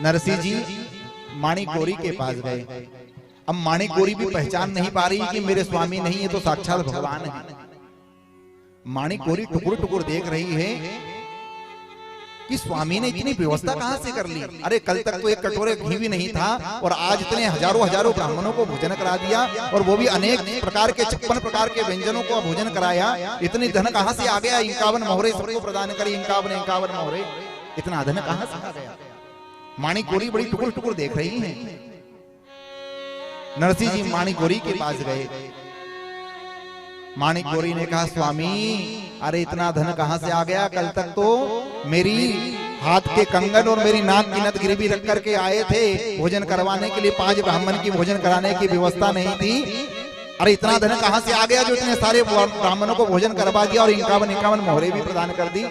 नरसिंह जी माणिक गौरी के पास गए। अब माणिक गौरी भी पहचान नहीं पा रही कि मेरे स्वामी नहीं, ये तो साक्षात भगवान है। माणिक गौरी टुकुर टुकुर देख रही है कि स्वामी ने इतनी व्यवस्था कहां से कर ली। अरे कल तक तो एक कटोरे घी भी नहीं था और आज इतने हजारों हजारों ब्राह्मणों को भोजन करा दिया, और वो भी अनेक प्रकार के 56 प्रकार के व्यंजनों को भोजन कराया। इतनी धन कहां से आ गया? 51 मोहरे सबको प्रदान करी, 51 मोहरे, इतना धन कहां से आ गया? माणिक गौरी बड़ी टुकुर टुकुर देख रही है। नरसिंह जी माणिक गौरी के पास गए। माणिक गौरी ने कहा, स्वामी अरे इतना धन कहां से आ गया? कल तक तो मेरी हाथ के कंगन और मेरी नाक की नथ गिरवी रख करके आए थे भोजन करवाने के लिए, 5 ब्राह्मण की भोजन कराने की व्यवस्था नहीं थी। अरे इतना धन कहां से आ गया जो इतने सारे ब्राह्मणों को भोजन करवा दिया और 51 मोहरे भी प्रदान कर दी?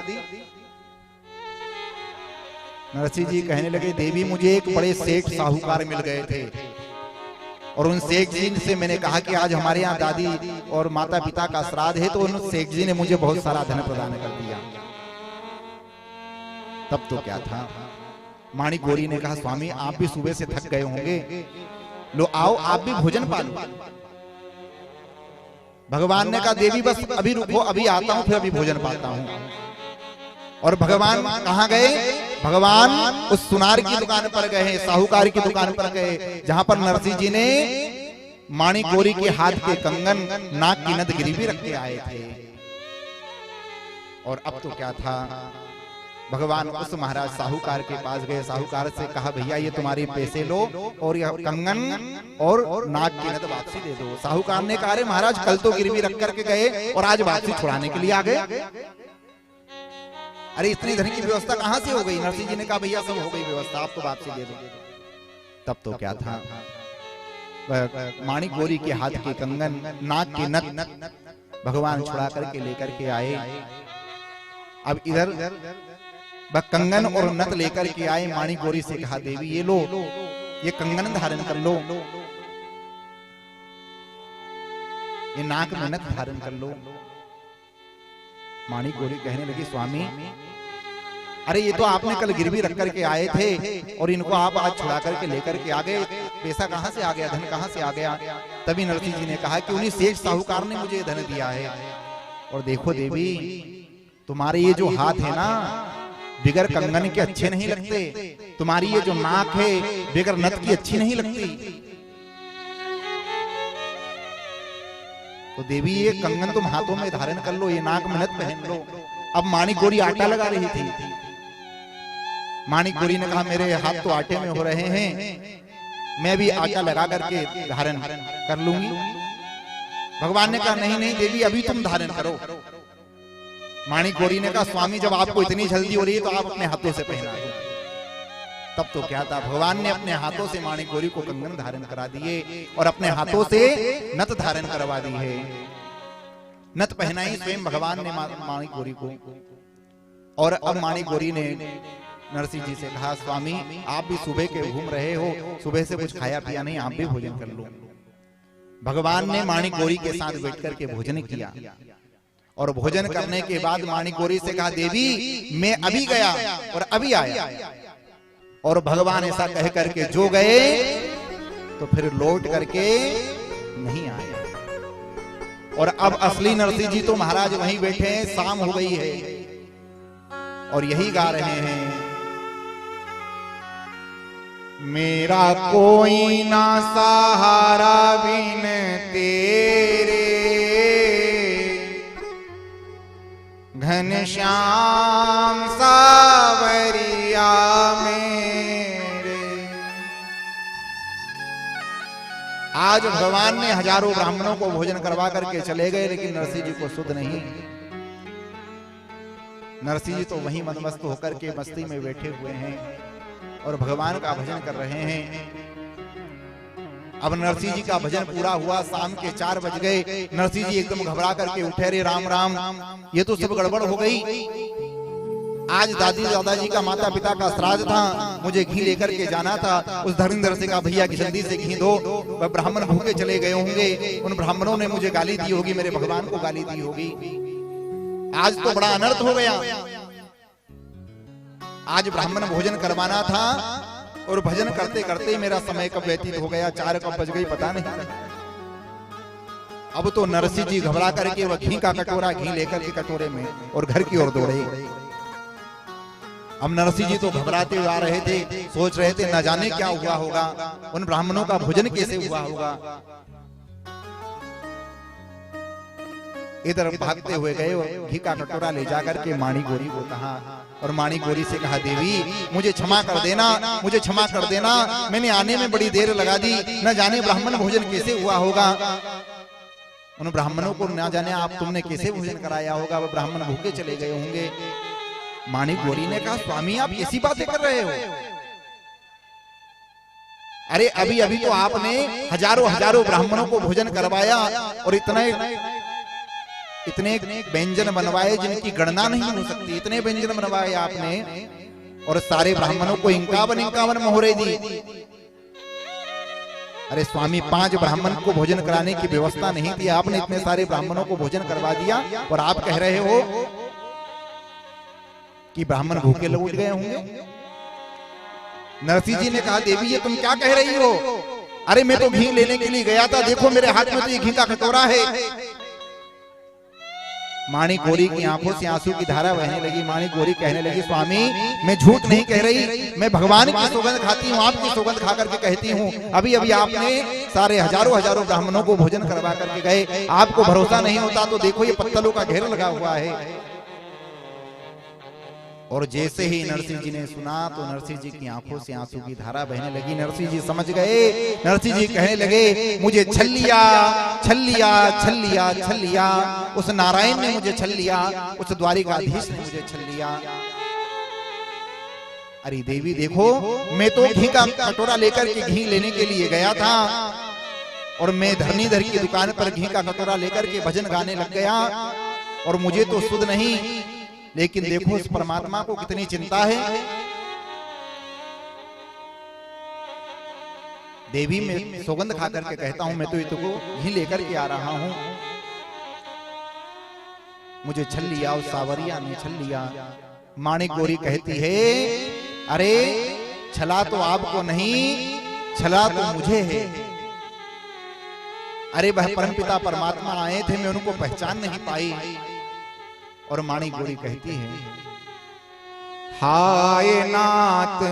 नरसिंह जी कहने लगे, देवी मुझे एक बड़े सेठ साहूकार मिल गए थे और उन शेख जी से मैंने कहा कि आज हमारे यहाँ दादी और माता पिता का श्राद्ध है, तो उन शेख जी ने मुझे बहुत सारा धन प्रदान कर दिया। तब तो क्या था, माणिक गौरी ने कहा, स्वामी आप भी सुबह से थक गए होंगे, लो आओ आप भी भोजन पालो। भगवान ने कहा, देवी बस अभी रुको, अभी आता हूं, फिर अभी भोजन पाता हूं। और भगवान कहां गए? भगवान उस सुनार की दुकान पर गए, साहूकार की दुकान पर गए, जहां पर नरसिंह जी ने माणिक गौरी के हाथ के कंगन, नाक की नथ गिरवी रख के आए थे। और अब तो क्या था, भगवान उस महाराज साहूकार के पास गए, साहूकार से कहा, भैया ये तुम्हारे पैसे लो और यह कंगन और नाक की नथ वापसी दे दो। साहूकार ने कहा, अरे महाराज कल तो गिरवी रख करके गए और आज वापसी छुड़ाने के लिए आ गए। अरे इतनी धन की व्यवस्था कहां से हो गई? नरसिंह जी ने कहा, भैया सब हो गई व्यवस्था, आप तो वापसी दे दो। तब तो क्या था, माणिक गौरी के हाथ के कंगन, नाक की नथ भगवान छुड़ा करके लेकर के आए। अब इधर वह कंगन और नथ लेकर के आए। माणिक गौरी से कहा, देवी ये लो, ये कंगन धारण कर लो, ये नाक में नथ धारण कर लो। माणिक गौरी कहने लगी, स्वामी अरे ये तो आपने कल गिरवी रख करके आए थे और इनको आप आज छुड़ा करके लेकर के आ गए, पैसा कहां से आ गया, धन कहां से आ गया? तभी नरसिंह जी ने कहा कि उन्हीं सेठ साहूकार ने मुझे धन दिया है। और देखो देवी, तुम्हारे ये जो हाथ है ना, बिगर कंगन के अच्छे नहीं लगते, तुम्हारी ये जो नाक है बिगर नथ की अच्छी नहीं लगती। तो देवी ये कंगन तुम हाथों में धारण कर लो, ये नाक में नथ पहन लो। अब माणिक गौरी आटा लगा रही थी। माणिक गौरी ने कहा, मेरे हाथ तो आटे में हो रहे हैं, मैं भी आटा लगा करके धारण कर लूंगी। भगवान ने कहा, नहीं नहीं देवी अभी तुम धारण करो। माणिक गौरी ने कहा, स्वामी जब आपको इतनी जल्दी हो रही है तो आप अपने हाथों से पहना दो। तब तो क्या था, भगवान ने अपने हाथों से माणिक गौरी को कंगन धारण करा दिए और अपने हाथों से नथ धारण करवा दी है। नथ पहनाई स्वयं भगवान ने माणिक गौरी को। और अब माणिक गौरी ने नरसिंह जी से कहा, स्वामी आप भी सुबह के घूम रहे हो, सुबह से कुछ खाया पिया नहीं, आप भी भोजन कर लो। भगवान ने माणिक गौरी के साथ बैठ करके भोजन किया और भोजन करने के बाद माणिक गौरी से कहा, देवी मैं अभी गया और अभी आया। और भगवान ऐसा कह करके जो गए तो फिर लौट करके नहीं आए। और अब असली नरसिंह जी तो महाराज वहीं बैठे हैं, शाम हो गई है और यही गा रहे हैं, मेरा कोई ना सहारा बिन तेरे, घनश्याम सावरिया मेरे। आज भगवान ने हजारों ब्राह्मणों को भोजन करवा करके चले गए, लेकिन नरसिंह जी को सुध नहीं। नरसिंह जी तो वहीं मनमस्त होकर के मस्ती में बैठे हुए हैं और भगवान का भजन कर रहे हैं। अब नरसिंह जी का भजन पूरा हुआ, शाम के 4 बज गए। नरसिंह जी एकदम घबरा करके उठे, रे राम राम, ये तो सब गड़बड़ हो गई। आज दादी दादाजी का माता पिता का श्राद्ध था, मुझे घी लेकर के जाना था। उस धर्मेंद्र से कहा, भैया की जल्दी से घी दो, वह ब्राह्मण भूखे चले गए होंगे, उन ब्राह्मणों ने मुझे गाली दी होगी, मेरे भगवान को गाली दी होगी। आज तो बड़ा अनर्थ हो गया। आज ब्राह्मण भोजन करवाना था और भजन करते करते मेरा समय कब व्यतीत हो गया, 4 कब बज गई पता नहीं। अब तो नरसिंह जी घबरा करके वह घी का कटोरा घी लेकर के कटोरे में और घर की ओर दौड़े। अब नरसिंह जी तो घबराते हुए आ रहे थे, सोच रहे थे न जाने क्या हुआ होगा, उन ब्राह्मणों का भोजन कैसे हुआ होगा। इधर भागते हुए गए, घी का कटोरा ले जाकर के माणी गोरी को कहा और माणी गोरी से कहा, देवी मुझे क्षमा कर देना, मुझे क्षमा कर देना, मैंने आने में बड़ी देर लगा दी, न जाने ब्राह्मण भोजन कैसे हुआ होगा। उन ब्राह्मणों को न जाने आप तुमने कैसे भोजन कराया होगा, वो ब्राह्मण भूखे चले गए होंगे। माणी गोरी ने कहा, स्वामी आप ऐसी बातें कर रहे हो, अरे अभी अभी तो आपने हजारों हजारों ब्राह्मणों को भोजन करवाया और इतने व्यंजन बनवाए जिनकी गणना नहीं हो सकती, इतने व्यंजन बनवाए आपने और सारे ब्राह्मणों को 51 मोहरे दी। अरे स्वामी 5 ब्राह्मण को भोजन कराने की व्यवस्था नहीं थी, आपने इतने सारे ब्राह्मणों को भोजन करवा दिया और आप कह रहे हो कि ब्राह्मण भूखे लौट गए होंगे। नरसिंह जी ने कहा, देवी ये तुम क्या कह रही हो, अरे मैं तो घी लेने के लिए गया था, देखो मेरे हाथ में तो ये घी का कटोरा है। माणी गोरी की आंखों से आंसू की धारा बहने लगी। माणी गोरी कहने लगी, स्वामी मैं झूठ नहीं कह रही, मैं भगवान की सौगंध खाती हूँ, आपकी सौगंध खा करके कहती हूँ, अभी अभी आपने सारे हजारों हजारों ब्राह्मणों को भोजन करवा करके गए, आपको भरोसा नहीं होता तो देखो ये पत्तलों का घेर लगा हुआ है। और जैसे ही नरसिंह जी ने सुना तो नरसिंह जी की आंखों से आंसू की धारा बहने लगी। नरसिंह जी समझ गए, नरसिंह जी कहने लगे, मुझे छल लिया, छल लिया, छल लिया, छल लिया, उस नारायण ने मुझे छल लिया, उस द्वारिकाधीश ने मुझे छल लिया। अरे देवी देखो, मैं तो घी का कटोरा लेकर के घी लेने के लिए गया था और मैं धरनीधर की दुकान पर घी का कटोरा लेकर के भजन गाने लग गया और मुझे तो सुध नहीं, लेकिन देखो इस परमात्मा को कितनी चिंता है। देवी मैं सौगंध खा करके कहता हूं, मैं तो इतको घी लेकर के आ रहा हूं, मुझे छल लिया, उस सावरिया ने छल लिया। माणिक गोरी कहती है, अरे छला तो आपको नहीं, छला तो मुझे है। अरे वह परमपिता परमात्मा आए थे, मैं उनको पहचान नहीं पाई। और माणी गोरी कहती है, हाय नाथ